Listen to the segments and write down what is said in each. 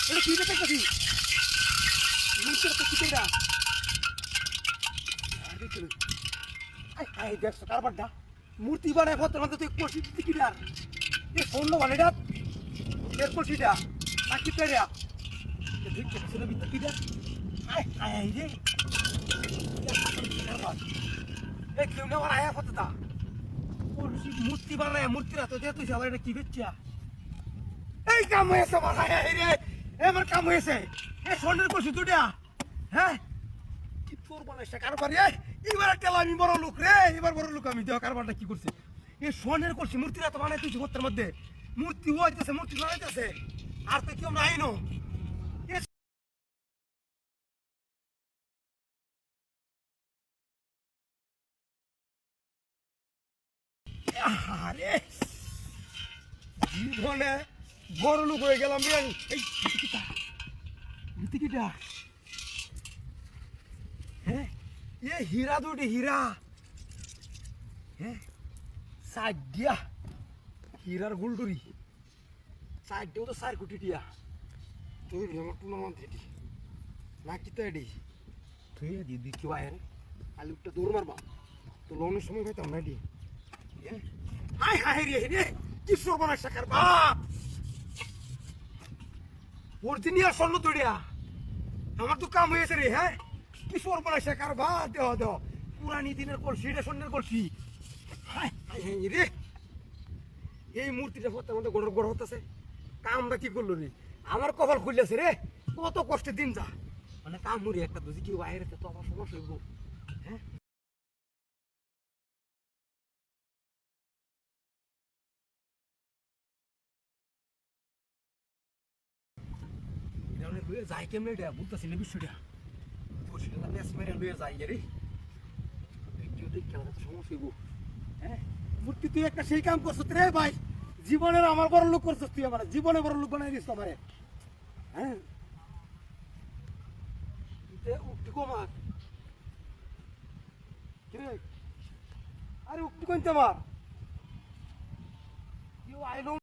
এটা কি দেখতেছি মূর্তিটা তো কি এটা দেখছো কারবারটা মূর্তি বানায় ভদ্র মধ্যে তুই কষি টিকিটার এ স্বর্ণ বানাইটা এর কষিটা না কি পেরিয়া ঠিক ছিল ভিতর কিটা রে এ কেউ না আমার আয়া কতটা মূর্তি বানায় মূর্তিরা তো যে তুই সবাই এটা কি বেচ্ছা এই কাম হয়েছে আমার আয়া রে আমার কাম হয়েছে এ স্বর্ণের কষি দুটা হ্যাঁ কি তোর বানাইছে কারবার এবার একটা আমি বড় লোক রে এবার বড় লোক আমি দেখ কারবারটা কি করছে এই স্বর্ণের কষি মূর্তিরা তো বানাই তুই ভত্রের মধ্যে মূর্তি হইতেছে মূর্তি বানাইতেছে আর তো কেউ নাই নো আরে জীবনে বড় লোক হয়ে গেলাম রে এই ঋতিকিটা হ্যাঁ এ হীরা দুটি হীরা হ্যাঁ সাইড দিয়া হীরার গুলডুরি সাইড দিয়েও তো 4 কোটি টিয়া তুই আমার টুর্নামেন্ট এটি নাকি তো এটি তুই দিদি কেউ আয় খালি একটা দৌড় মারবা তো লোনের সময় খাইতাম না এটি হাই হাই রে রে কি সর্বনাশ শাকার বাপ অরিজিনাল স্বর্ণ তুইয়া আমার তো কাম হয়েছে রে হ্যাঁ কি সর্বনাশ শাকার বাপ দেহ দেহ পুরানি দিনের কলসি এটা স্বর্ণের কলসি হাই হাই হাই রে এই মূর্তিটা হতে আমাদের গড় গড় হতেছে কামটা কি করলো রে আমার কপাল খুললেছে রে কত কষ্টের দিন যা মানে কাম মুড়ি একটা দুজি কি বাইরে তো আমার সমস্যা হইব হ্যাঁ যাই কেমনে এটা বুঝতেছি না বিষয়টা কলসিটা বেশ মেরে লুয়ে যাই রে সমস্যা হইব হ্যাঁ মূর্তি তুই একটা সেই কাম করছিস রে ভাই জীবনের আমার বড় লোক করছিস তুই আমার জীবনে বড় লোক বানাই দিস আমারে হ্যাঁ উক্তি কমার কিরে আরে উক্তি কইতে আমার ইউ আই নো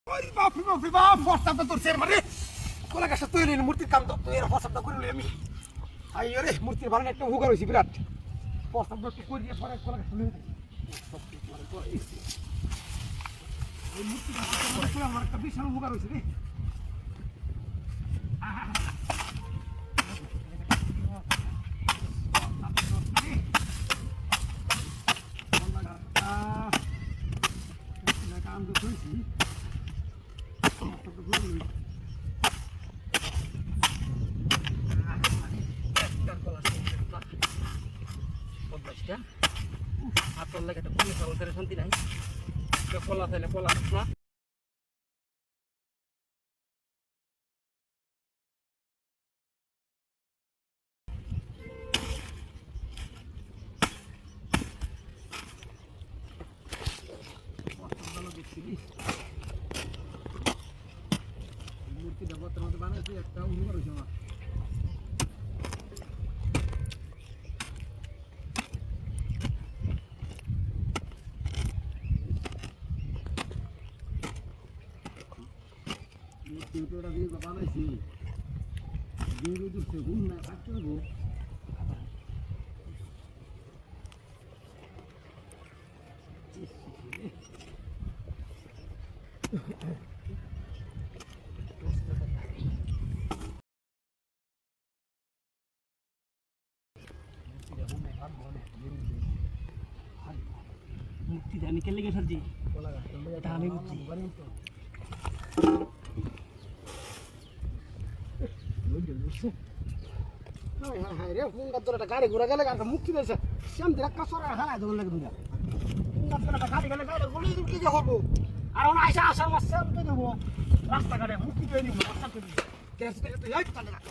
ওই বাপ রে বাপ রে বাপ ফসাবটা তোর সের মারে কোলা গাছটা তৈরি মূর্তির কাম তো তুই এর ফসাবটা করে আমি আইও রে মূর্তির বানানো একটা হুগার হইছি বিরাট ফসাবটা একটু করে দিয়ে পরে কোলা গাছটা লইতে এই মূর্তিটা করে আমার একটা বিশাল হুগার হইছে রে কাম তো করছি হাতর লাগে একটা পুলিশ আমাদের শান্তি নাই কলা চাইলে কলা না মূর্তিটা বর্তমানে বানাইছি একটা অনুমান হয়েছে আমার মূর্তিটা দিয়ে বানাইছি দিয়ে দিচ্ছে ঘুম না থাকতে হবে মুক্তি জানি কে লেগে ফেলছি এটা আমি বুঝছি রে ফোন গাড়ি ঘোরা গেলে মুক্তি দিয়েছে শ্যাম দিরা কাছরা হালাই ধরে লাগে দুটা গাড়ি গেলে গাড়ি গলি কি যে হবো আর ওনা আইসা আসার মাসে দেবো রাস্তাঘাটে মুক্তি পেয়ে নিব রাস্তা পেয়ে